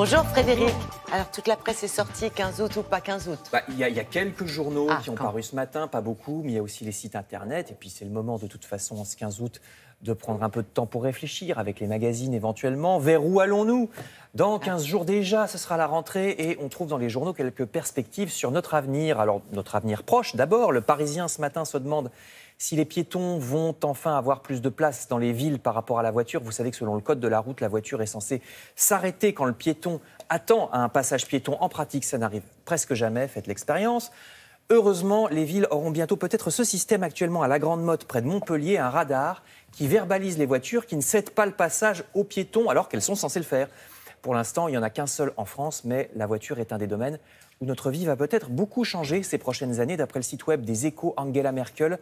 Bonjour Frédéric. Alors toute la presse est sortie, 15 août ou pas 15 août? Il y a quelques journaux qui ont paru ce matin, pas beaucoup, mais il y a aussi les sites internet. Et puis c'est le moment de toute façon, ce 15 août, de prendre un peu de temps pour réfléchir, avec les magazines éventuellement. Vers où allons-nous? Dans 15 jours déjà, ce sera la rentrée et on trouve dans les journaux quelques perspectives sur notre avenir. Alors notre avenir proche d'abord, le Parisien ce matin se demande si les piétons vont enfin avoir plus de place dans les villes par rapport à la voiture. Vous savez que selon le code de la route, la voiture est censée s'arrêter quand le piéton attend à un passage piéton. En pratique, ça n'arrive presque jamais, faites l'expérience. Heureusement, les villes auront bientôt peut-être ce système actuellement à la Grande Motte, près de Montpellier, un radar qui verbalise les voitures qui ne cèdent pas le passage aux piétons alors qu'elles sont censées le faire. Pour l'instant, il n'y en a qu'un seul en France, mais la voiture est un des domaines où notre vie va peut-être beaucoup changer ces prochaines années. D'après le site web des Échos, Angela Merkel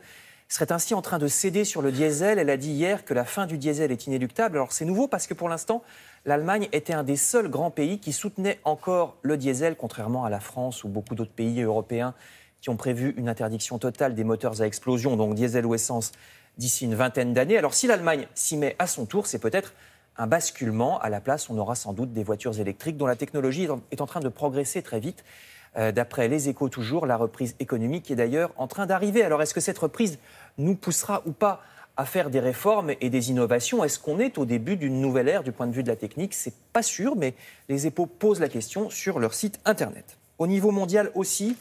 serait ainsi en train de céder sur le diesel. Elle a dit hier que la fin du diesel est inéluctable. Alors c'est nouveau parce que pour l'instant, l'Allemagne était un des seuls grands pays qui soutenait encore le diesel, contrairement à la France ou beaucoup d'autres pays européens qui ont prévu une interdiction totale des moteurs à explosion, donc diesel ou essence, d'ici une vingtaine d'années. Alors si l'Allemagne s'y met à son tour, c'est peut-être un basculement. À la place, on aura sans doute des voitures électriques dont la technologie est en train de progresser très vite. D'après les Échos toujours, la reprise économique est d'ailleurs en train d'arriver. Alors est-ce que cette reprise nous poussera ou pas à faire des réformes et des innovations? Est-ce qu'on est au début d'une nouvelle ère du point de vue de la technique? C'est pas sûr, mais les Échos posent la question sur leur site internet. Au niveau mondial aussi,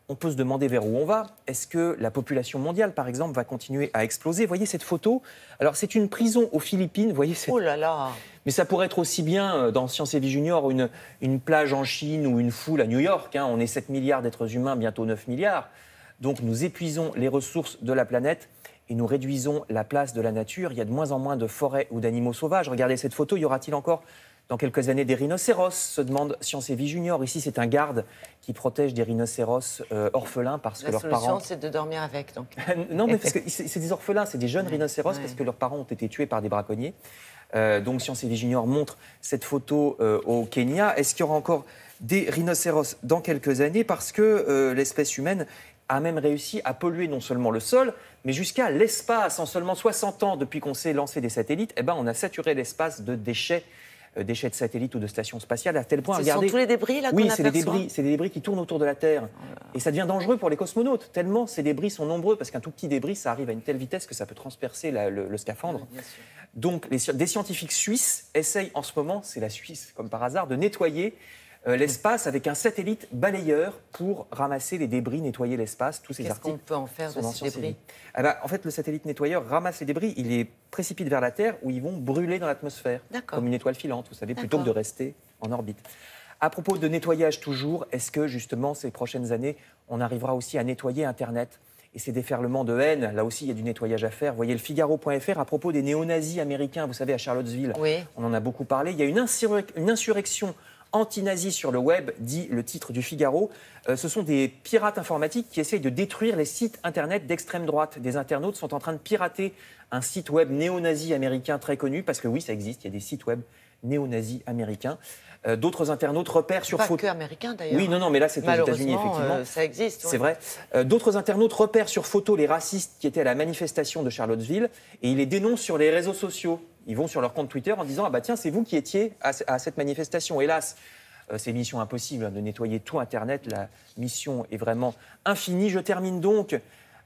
on peut se demander vers où on va. Est-ce que la population mondiale, par exemple, va continuer à exploser? Voyez cette photo. Alors, c'est une prison aux Philippines. Voyez cette... Oh là là! Mais ça pourrait être aussi bien, dans Science et Vie Junior, une plage en Chine ou une foule à New York. On est 7 milliards d'êtres humains, bientôt 9 milliards. Donc, nous épuisons les ressources de la planète et nous réduisons la place de la nature. Il y a de moins en moins de forêts ou d'animaux sauvages. Regardez cette photo. Y aura-t-il encore dans quelques années des rhinocéros, se demande Science et Vie Junior. Ici, c'est un garde qui protège des rhinocéros orphelins parce que leurs parents... La solution, c'est de dormir avec, donc. Non, mais parce que c'est des orphelins, c'est des jeunes rhinocéros parce que leurs parents ont été tués par des braconniers. Donc Science et Vie Junior montre cette photo au Kenya. Est-ce qu'il y aura encore des rhinocéros dans quelques années? Parce que l'espèce humaine a même réussi à polluer non seulement le sol, mais jusqu'à l'espace. En seulement 60 ans, depuis qu'on s'est lancé des satellites, on a saturé l'espace de déchets de satellites ou de stations spatiales, à tel point... Ce sont tous les débris là qu'on aperçoit? Oui, c'est des débris qui tournent autour de la Terre. Et ça devient dangereux pour les cosmonautes, tellement ces débris sont nombreux, parce qu'un tout petit débris, ça arrive à une telle vitesse que ça peut transpercer le scaphandre. Oui, donc des scientifiques suisses essayent en ce moment, c'est la Suisse comme par hasard, de nettoyer l'espace avec un satellite balayeur pour ramasser les débris, nettoyer l'espace, tous ces articles. Qu'est-ce qu'on peut en faire de ces débris? En fait, le satellite nettoyeur ramasse les débris, il les précipite vers la Terre où ils vont brûler dans l'atmosphère, comme une étoile filante, vous savez, plutôt que de rester en orbite. À propos de nettoyage toujours, est-ce que justement ces prochaines années, on arrivera aussi à nettoyer Internet et ces déferlements de haine? Là aussi, il y a du nettoyage à faire. Vous voyez le Figaro.fr à propos des néo-nazis américains, vous savez, à Charlottesville, on en a beaucoup parlé. Il y a une insurrection anti-nazis sur le web, dit le titre du Figaro. Ce sont des pirates informatiques qui essayent de détruire les sites internet d'extrême droite. Des internautes sont en train de pirater un site web néo-nazi américain très connu, parce que oui, ça existe, il y a des sites web néo-nazis américains. D'autres internautes repèrent sur photo... Pas que américains d'ailleurs. Oui, non, mais là c'est aux États-Unis effectivement. Ça existe. Ouais. C'est vrai. D'autres internautes repèrent sur photo les racistes qui étaient à la manifestation de Charlottesville et ils les dénoncent sur les réseaux sociaux. Ils vont sur leur compte Twitter en disant « Ah bah tiens, c'est vous qui étiez à cette manifestation ». Hélas, c'est mission impossible de nettoyer tout Internet. La mission est vraiment infinie. Je termine donc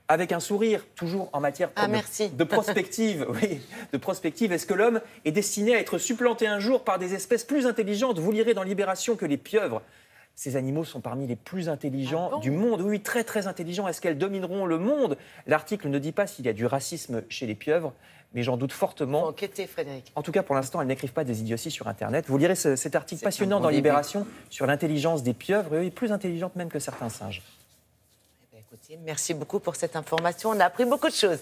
avec un sourire, toujours en matière de prospective. Oui, de prospective. Est-ce que l'homme est destiné à être supplanté un jour par des espèces plus intelligentes? Vous lirez dans Libération que les pieuvres, ces animaux sont parmi les plus intelligents du monde. Oui, très très intelligents. Est-ce qu'elles domineront le monde? L'article ne dit pas s'il y a du racisme chez les pieuvres, mais j'en doute fortement. Faut enquêter, Frédéric. En tout cas, pour l'instant, elles n'écrivent pas des idioties sur Internet. Vous lirez cet article passionnant dans Libération sur l'intelligence des pieuvres, et plus intelligentes même que certains singes. Écoutez, merci beaucoup pour cette information. On a appris beaucoup de choses.